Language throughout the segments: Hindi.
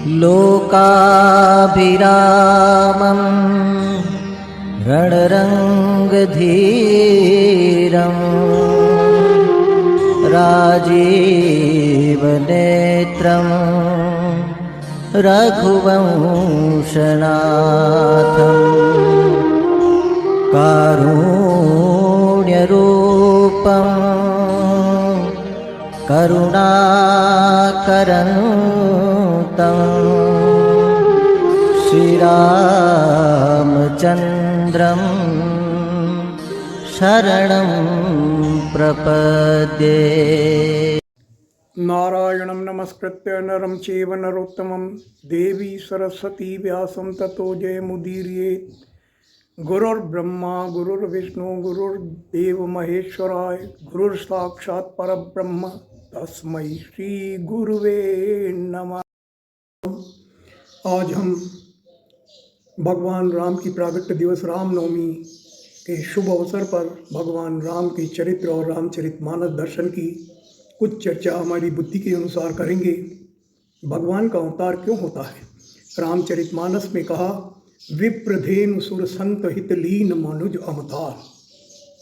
लोकाभिरामं रणरङ्गधीरं राजीवनेत्रं रघुवंशनाथं कारुण्यरूपं करुणाकरन्तं श्रीरामचन्द्रं शरणं प्रपद्ये। नारायणं नमस्कृत्य नरं चैव नरोत्तमं देवी सरस्वती व्यासं ततो जयमुदीरयेत्। गुरुर्ब्रह्मा गुरुर्विष्णु गुरुर्देव महेश्वराय गुरुर्साक्षात् परब्रह्म तस्मै श्री गुरुवे नमः। आज हम भगवान राम की प्रागट्य दिवस रामनवमी के शुभ अवसर पर भगवान राम के चरित्र और रामचरितमानस दर्शन की कुछ चर्चा हमारी बुद्धि के अनुसार करेंगे। भगवान का अवतार क्यों होता है? रामचरितमानस में कहा, विप्रधेनु सुर संत हित लीन मनुज अवतार।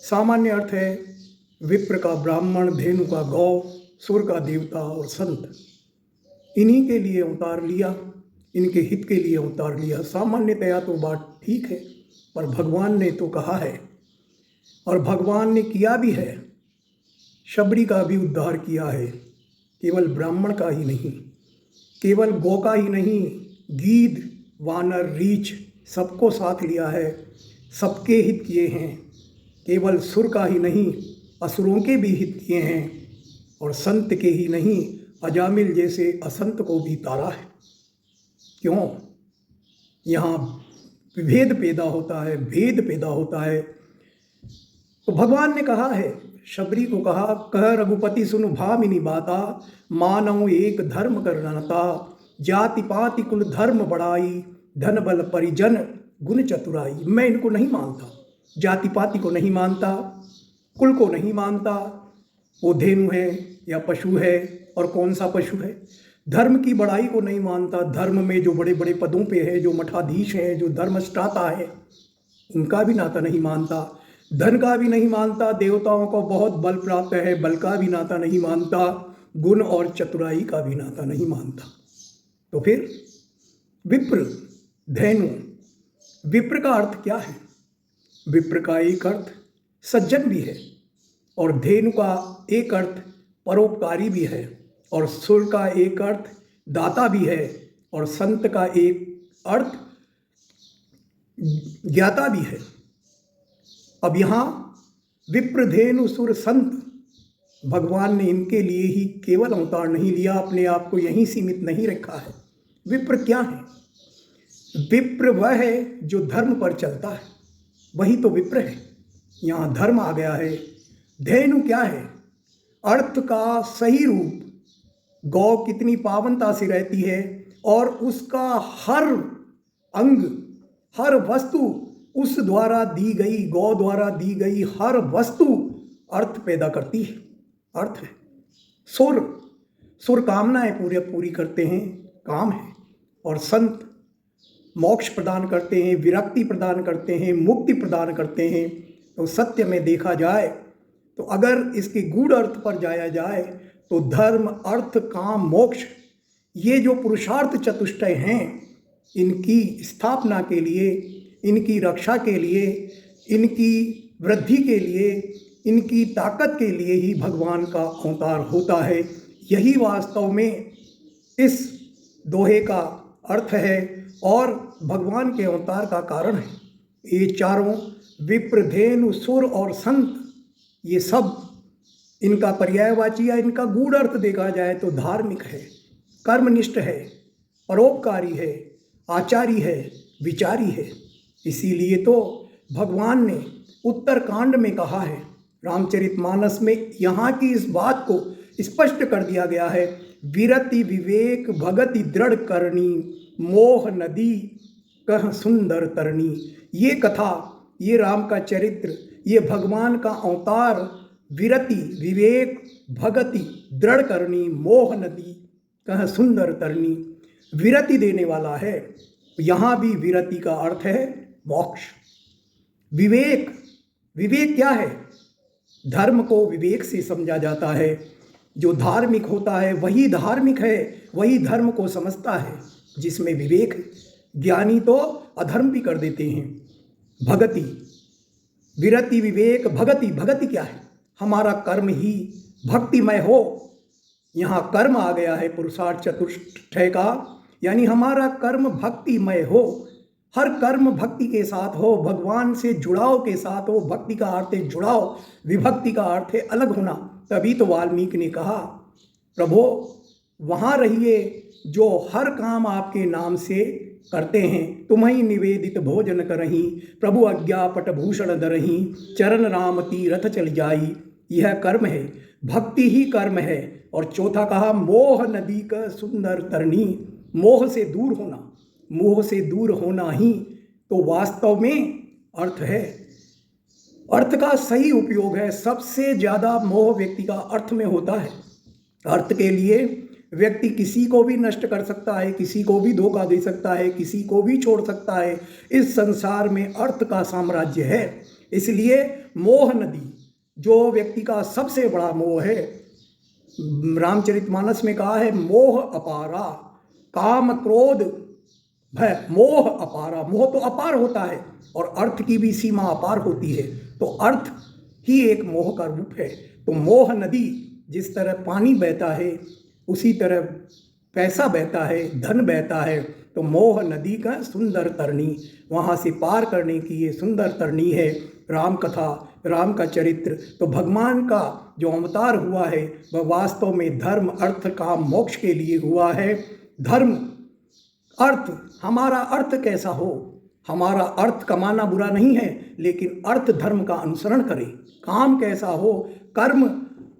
सामान्य अर्थ है विप्र का ब्राह्मण, धेनु का गौ, सुर का देवता और संत। इन्हीं के लिए अवतार लिया, इनके हित के लिए अवतार लिया। सामान्यतया तो बात ठीक है, पर भगवान ने तो कहा है और भगवान ने किया भी है। शबरी का भी उद्धार किया है, केवल ब्राह्मण का ही नहीं, केवल गौ का ही नहीं, गीध, वानर, रीछ सबको साथ लिया है, सबके हित किए हैं। केवल सुर का ही नहीं, असुरों के भी हित किए हैं, और संत के ही नहीं, अजामिल जैसे असंत को भी तारा है। क्यों? यहाँ विभेद पैदा होता है, भेद पैदा होता है। तो भगवान ने कहा है, शबरी को कहा, कह रघुपति सुनु भामिनी बाता, मानव एक धर्म करनता, जाति पाति कुल धर्म बढ़ाई, धन बल परिजन गुण चतुराई। मैं इनको नहीं मानता, जाति पाति को नहीं मानता, कुल को नहीं मानता, वो धेनु है या पशु है, और कौन सा पशु है। धर्म की बड़ाई को नहीं मानता, धर्म में जो बड़े बड़े पदों पे है, जो मठाधीश हैं, जो धर्मष्टाता है, उनका भी नाता नहीं मानता। धन का भी नहीं मानता, देवताओं को बहुत बल प्राप्त है, बल का भी नाता नहीं मानता, गुण और चतुराई का भी नाता नहीं मानता। तो फिर विप्र, धेनु, विप्र का अर्थ क्या है? विप्र का एक अर्थ सज्जन भी है, और धेनु का एक अर्थ परोपकारी भी है, और सुर का एक अर्थ दाता भी है, और संत का एक अर्थ ज्ञाता भी है। अब यहाँ विप्र, धेनु, सुर, संत, भगवान ने इनके लिए ही केवल अवतार नहीं लिया, अपने आप को यहीं सीमित नहीं रखा है। विप्र क्या है? विप्र वह है जो धर्म पर चलता है, वही तो विप्र है। यहाँ धर्म आ गया है। धेनु क्या है? अर्थ का सही रूप। गौ कितनी पावनता से रहती है, और उसका हर अंग, हर वस्तु उस द्वारा दी गई, गौ द्वारा दी गई हर वस्तु अर्थ पैदा करती है, अर्थ है। सुर, सुर कामनाएं पूरी करते हैं, काम है। और संत मोक्ष प्रदान करते हैं, विरक्ति प्रदान करते हैं, मुक्ति प्रदान करते हैं। तो सत्य में देखा जाए तो अगर इसके गूढ़ अर्थ पर जाया जाए तो धर्म, अर्थ, काम, मोक्ष, ये जो पुरुषार्थ चतुष्टय हैं, इनकी स्थापना के लिए, इनकी रक्षा के लिए, इनकी वृद्धि के लिए, इनकी ताकत के लिए ही भगवान का अवतार होता है। यही वास्तव में इस दोहे का अर्थ है और भगवान के अवतार का कारण है। ये चारों विप्र, धेनु, सुर और संत, ये सब इनका पर्यायवाची या इनका गूढ़ अर्थ देखा जाए तो धार्मिक है, कर्मनिष्ठ है, परोपकारी है, आचारी है, विचारी है। इसीलिए तो भगवान ने उत्तरकांड में कहा है, रामचरितमानस में यहाँ की इस बात को स्पष्ट कर दिया गया है, विरति विवेक भगति दृढ़ करनी, मोह नदी कह सुंदर तरनी। ये कथा, ये राम का चरित्र, ये भगवान का अवतार, विरति विवेक भगति दृढ़ करनी, मोह नदी कह सुंदर तरनी। विरति देने वाला है। यहाँ भी विरति का अर्थ है मोक्ष। विवेक, विवेक क्या है? धर्म को विवेक से समझा जाता है। जो धार्मिक होता है वही धार्मिक है, वही धर्म को समझता है जिसमें विवेक है। ज्ञानी तो अधर्म भी कर देते हैं। भगति, विरति, विवेक, भगति। भगति क्या है? हमारा कर्म ही भक्तिमय हो। यहाँ कर्म आ गया है पुरुषार्थ चतुष्टय का, यानी हमारा कर्म भक्तिमय हो। हर कर्म भक्ति के साथ हो, भगवान से जुड़ाव के साथ हो। भक्ति का अर्थ है जुड़ाव, विभक्ति का अर्थ है अलग होना। तभी तो वाल्मीकि ने कहा, प्रभो वहाँ रहिए जो हर काम आपके नाम से करते हैं। तुम्हें निवेदित भोजन करहीं, प्रभु आज्ञा पट भूषण दरहीं, चरण राम तीरथ चल जाई। यह कर्म है, भक्ति ही कर्म है। और चौथा कहा, मोह नदी का सुंदर तरनी। मोह से दूर होना, मोह से दूर होना ही तो वास्तव में अर्थ है। अर्थ का सही उपयोग है। सबसे ज़्यादा मोह व्यक्ति का अर्थ में होता है। अर्थ के लिए व्यक्ति किसी को भी नष्ट कर सकता है, किसी को भी धोखा दे सकता है, किसी को भी छोड़ सकता है। इस संसार में अर्थ का साम्राज्य है। इसलिए मोह नदी जो व्यक्ति का सबसे बड़ा मोह है, रामचरितमानस में कहा है, मोह अपारा, काम क्रोध भय, मोह अपारा। मोह तो अपार होता है और अर्थ की भी सीमा अपार होती है। तो अर्थ ही एक मोह का रूप है। तो मोह नदी जिस तरह पानी बहता है, उसी तरह पैसा बहता है, धन बहता है। तो मोह नदी का सुंदर तरनी, वहाँ से पार करने की ये सुंदर तरनी है राम कथा, राम का चरित्र। तो भगवान का जो अवतार हुआ है वह वास्तव में धर्म, अर्थ, काम, मोक्ष के लिए हुआ है। धर्म, अर्थ, हमारा अर्थ कैसा हो? हमारा अर्थ कमाना बुरा नहीं है, लेकिन अर्थ धर्म का अनुसरण करे। काम कैसा हो? कर्म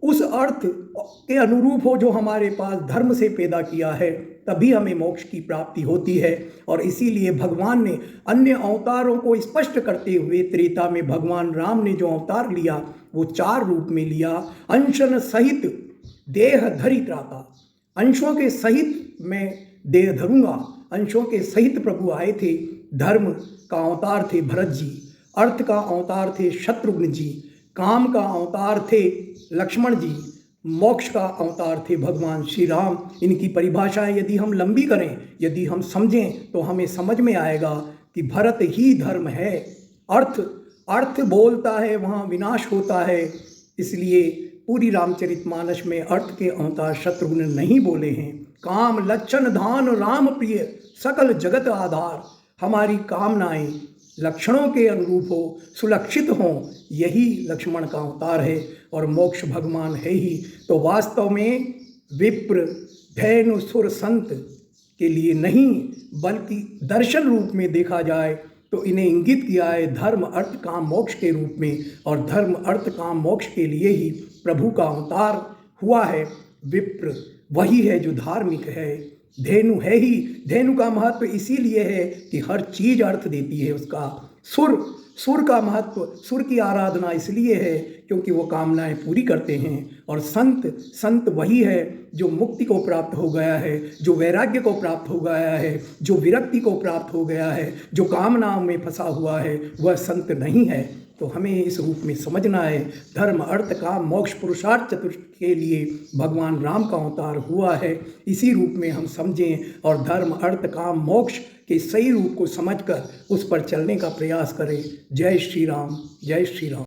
उस अर्थ के अनुरूप हो जो हमारे पास धर्म से पैदा किया है, तभी हमें मोक्ष की प्राप्ति होती है। और इसीलिए भगवान ने अन्य अवतारों को स्पष्ट करते हुए त्रेता में भगवान राम ने जो अवतार लिया वो 4 रूप में लिया। अंशन सहित देह धरि त्राता, अंशों के सहित मैं देह धरूंगा। अंशों के सहित प्रभु आए थे। धर्म का अवतार थे भरत जी, अर्थ का अवतार थे शत्रुघ्न जी, काम का अवतार थे लक्ष्मण जी, मोक्ष का अवतार थे भगवान श्री राम। इनकी परिभाषाएं यदि हम लंबी करें, यदि हम समझें, तो हमें समझ में आएगा कि भरत ही धर्म है। अर्थ बोलता है वहाँ विनाश होता है। इसलिए पूरी रामचरितमानस में अर्थ के अवतार शत्रुघ्न नहीं बोले हैं। काम लक्षण धान राम प्रिय, सकल जगत आधार। हमारी कामनाएं लक्षणों के अनुरूप हो, सुलक्षित हों, यही लक्ष्मण का अवतार है। और मोक्ष भगवान है ही। तो वास्तव में विप्र, धैनु, सुर, संत के लिए नहीं, बल्कि दर्शन रूप में देखा जाए तो इन्हें इंगित किया है धर्म, अर्थ, काम, मोक्ष के रूप में। और धर्म, अर्थ, काम, मोक्ष के लिए ही प्रभु का अवतार हुआ है। विप्र वही है जो धार्मिक है। धेनु है ही। धेनु का महत्व इसीलिए है कि हर चीज़ अर्थ देती है उसका। सुर का महत्व, सुर की आराधना इसलिए है क्योंकि वो कामनाएं पूरी करते हैं। और संत वही है जो मुक्ति को प्राप्त हो गया है, जो वैराग्य को प्राप्त हो गया है, जो विरक्ति को प्राप्त हो गया है। जो कामनाओं में फंसा हुआ है वह संत नहीं है। तो हमें इस रूप में समझना है, धर्म, अर्थ, काम, मोक्ष, पुरुषार्थ चतुष्ट के लिए भगवान राम का अवतार हुआ है। इसी रूप में हम समझें और धर्म, अर्थ, काम, मोक्ष के सही रूप को समझकर उस पर चलने का प्रयास करें। जय श्री राम, जय श्री राम।